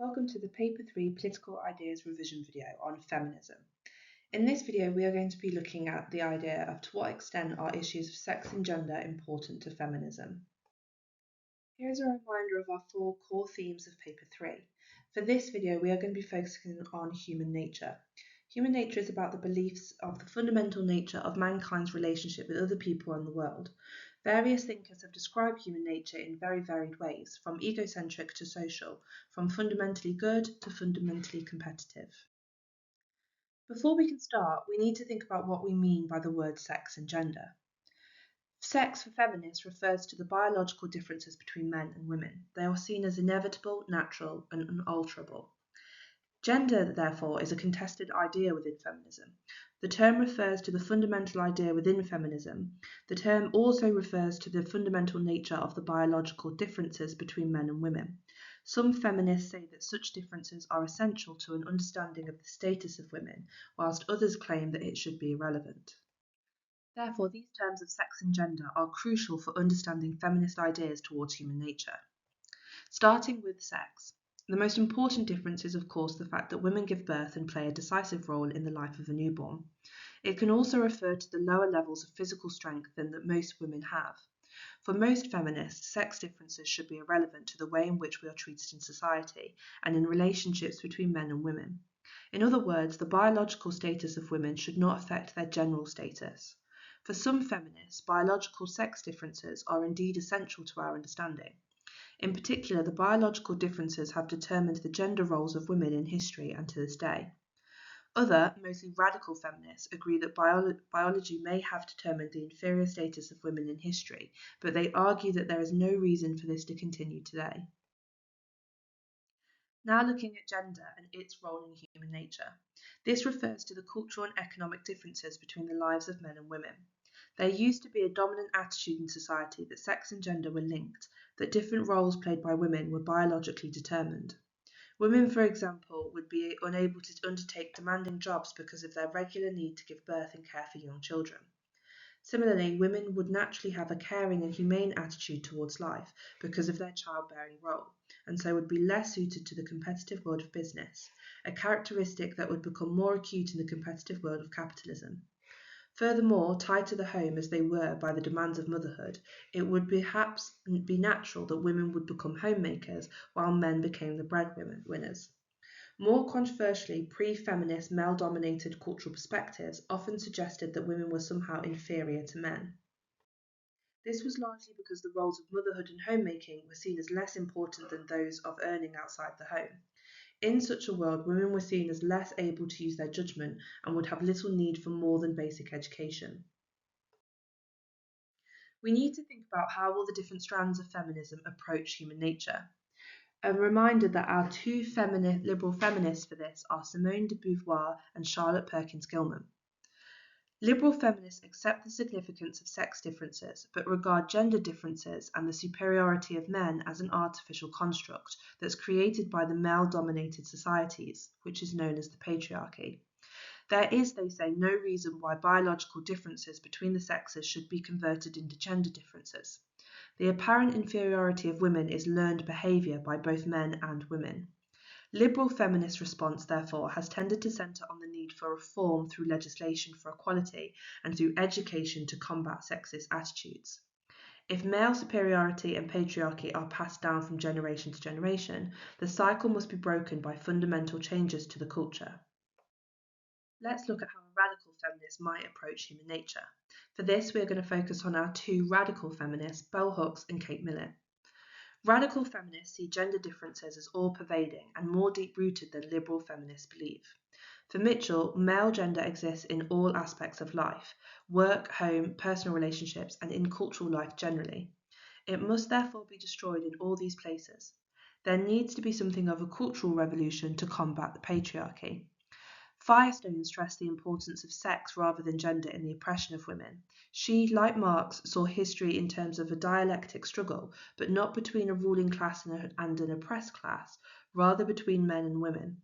Welcome to the Paper 3 Political Ideas Revision video on feminism. In this video, we are going to be looking at the idea of to what extent are issues of sex and gender important to feminism. Here is a reminder of our 4 core themes of Paper 3. For this video, we are going to be focusing on human nature. Human nature is about the beliefs of the fundamental nature of mankind's relationship with other people in the world. Various thinkers have described human nature in very varied ways, from egocentric to social, from fundamentally good to fundamentally competitive. Before we can start, we need to think about what we mean by the words sex and gender. Sex for feminists refers to the biological differences between men and women. They are seen as inevitable, natural, and unalterable. Gender, therefore, is a contested idea within feminism. The term refers to the fundamental idea within feminism. The term also refers to the fundamental nature of the biological differences between men and women. Some feminists say that such differences are essential to an understanding of the status of women, whilst others claim that it should be irrelevant. Therefore, these terms of sex and gender are crucial for understanding feminist ideas towards human nature. Starting with sex. The most important difference is, of course, the fact that women give birth and play a decisive role in the life of a newborn. It can also refer to the lower levels of physical strength than that most women have. For most feminists, sex differences should be irrelevant to the way in which we are treated in society and in relationships between men and women. In other words, the biological status of women should not affect their general status. For some feminists, biological sex differences are indeed essential to our understanding. In particular, the biological differences have determined the gender roles of women in history and to this day. Other, mostly radical feminists agree that biology may have determined the inferior status of women in history, but they argue that there is no reason for this to continue today. Now looking at gender and its role in human nature. This refers to the cultural and economic differences between the lives of men and women. There used to be a dominant attitude in society that sex and gender were linked, that different roles played by women were biologically determined. Women, for example, would be unable to undertake demanding jobs because of their regular need to give birth and care for young children. Similarly, women would naturally have a caring and humane attitude towards life because of their childbearing role, and so would be less suited to the competitive world of business, a characteristic that would become more acute in the competitive world of capitalism. Furthermore, tied to the home as they were by the demands of motherhood, it would perhaps be natural that women would become homemakers while men became the breadwinners. More controversially, pre-feminist male-dominated cultural perspectives often suggested that women were somehow inferior to men. This was largely because the roles of motherhood and homemaking were seen as less important than those of earning outside the home. In such a world, women were seen as less able to use their judgment and would have little need for more than basic education. We need to think about how all the different strands of feminism approach human nature. A reminder that our two liberal feminists for this are Simone de Beauvoir and Charlotte Perkins Gilman. Liberal feminists accept the significance of sex differences, but regard gender differences and the superiority of men as an artificial construct that's created by the male-dominated societies, which is known as the patriarchy. There is, they say, no reason why biological differences between the sexes should be converted into gender differences. The apparent inferiority of women is learned behaviour by both men and women. Liberal feminist response, therefore, has tended to centre on the need for reform through legislation for equality and through education to combat sexist attitudes. If male superiority and patriarchy are passed down from generation to generation, the cycle must be broken by fundamental changes to the culture. Let's look at how a radical feminist might approach human nature. For this, we are going to focus on our two radical feminists, Bell Hooks and Kate Millett. Radical feminists see gender differences as all-pervading and more deep-rooted than liberal feminists believe. For Mitchell, male gender exists in all aspects of life, work, home, personal relationships, and in cultural life generally. It must therefore be destroyed in all these places. There needs to be something of a cultural revolution to combat the patriarchy. Firestone stressed the importance of sex rather than gender in the oppression of women. She, like Marx, saw history in terms of a dialectic struggle, but not between a ruling class and an oppressed class, rather between men and women.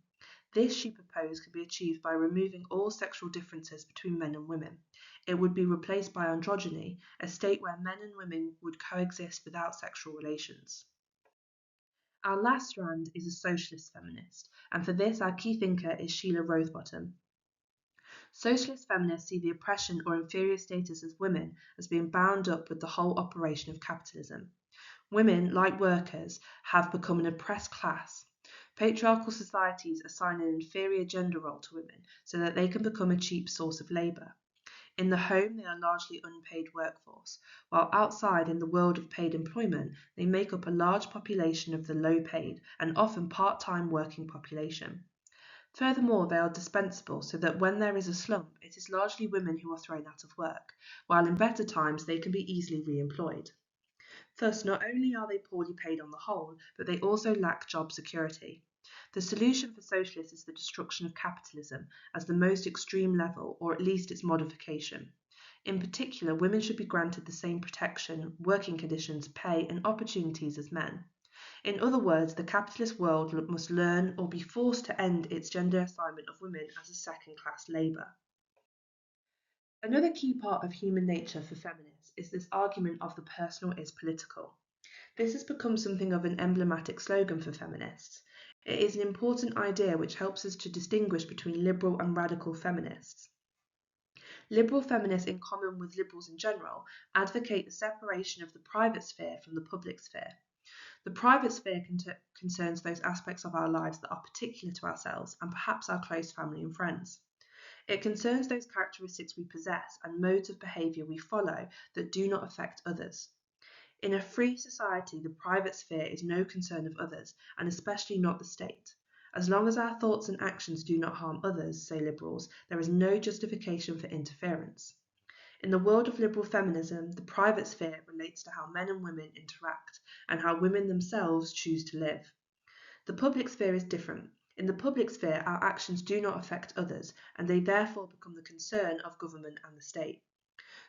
This, she proposed, could be achieved by removing all sexual differences between men and women. It would be replaced by androgyny, a state where men and women would coexist without sexual relations. Our last strand is a socialist feminist, and for this our key thinker is Sheila Rowbottom. Socialist feminists see the oppression or inferior status of women as being bound up with the whole operation of capitalism. Women, like workers, have become an oppressed class. Patriarchal societies assign an inferior gender role to women so that they can become a cheap source of labour. In the home, they are largely unpaid workforce, while outside in the world of paid employment, they make up a large population of the low paid and often part-time working population. Furthermore, they are dispensable so that when there is a slump, it is largely women who are thrown out of work, while in better times they can be easily re-employed. Thus, not only are they poorly paid on the whole, but they also lack job security. The solution for socialists is the destruction of capitalism as the most extreme level, or at least its modification. In particular, women should be granted the same protection, working conditions, pay, and opportunities as men. In other words, the capitalist world must learn or be forced to end its gender assignment of women as a second-class labour. Another key part of human nature for feminists is this argument of the personal is political. This has become something of an emblematic slogan for feminists. It is an important idea which helps us to distinguish between liberal and radical feminists. Liberal feminists, in common with liberals in general, advocate the separation of the private sphere from the public sphere. The private sphere concerns those aspects of our lives that are particular to ourselves and perhaps our close family and friends. It concerns those characteristics we possess and modes of behaviour we follow that do not affect others. In a free society, the private sphere is no concern of others, and especially not the state. As long as our thoughts and actions do not harm others, say liberals, there is no justification for interference. In the world of liberal feminism, the private sphere relates to how men and women interact and how women themselves choose to live. The public sphere is different. In the public sphere, our actions do not affect others, and they therefore become the concern of government and the state.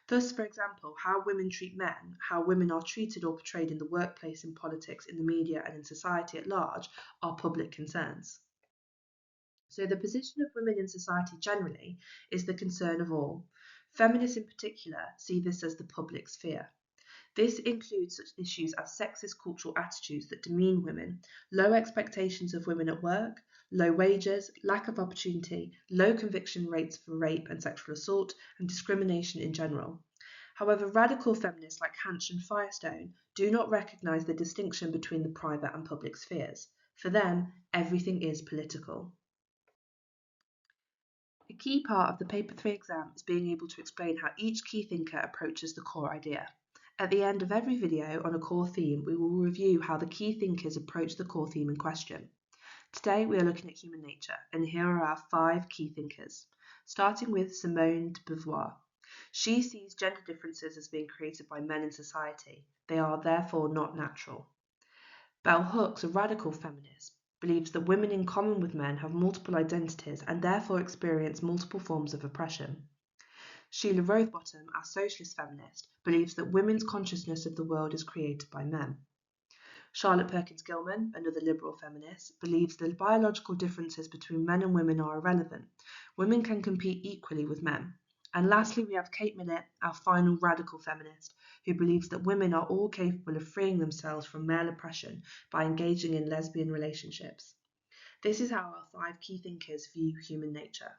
Thus, for example, how women treat men, how women are treated or portrayed in the workplace, in politics, in the media, and in society at large are public concerns. So the position of women in society generally is the concern of all. Feminists in particular see this as the public sphere. This includes such issues as sexist cultural attitudes that demean women, low expectations of women at work, low wages, lack of opportunity, low conviction rates for rape and sexual assault, and discrimination in general. However, radical feminists like Hansch and Firestone do not recognise the distinction between the private and public spheres. For them, everything is political. A key part of the Paper 3 exam is being able to explain how each key thinker approaches the core idea. At the end of every video on a core theme, we will review how the key thinkers approach the core theme in question. Today we are looking at human nature, and here are our 5 key thinkers, starting with Simone de Beauvoir. She sees gender differences as being created by men in society. They are therefore not natural. Bell Hooks, a radical feminist, believes that women in common with men have multiple identities and therefore experience multiple forms of oppression. Sheila Rowbottom, our socialist feminist, believes that women's consciousness of the world is created by men. Charlotte Perkins Gilman, another liberal feminist, believes that biological differences between men and women are irrelevant. Women can compete equally with men. And lastly, we have Kate Millett, our final radical feminist, who believes that women are all capable of freeing themselves from male oppression by engaging in lesbian relationships. This is how our 5 key thinkers view human nature.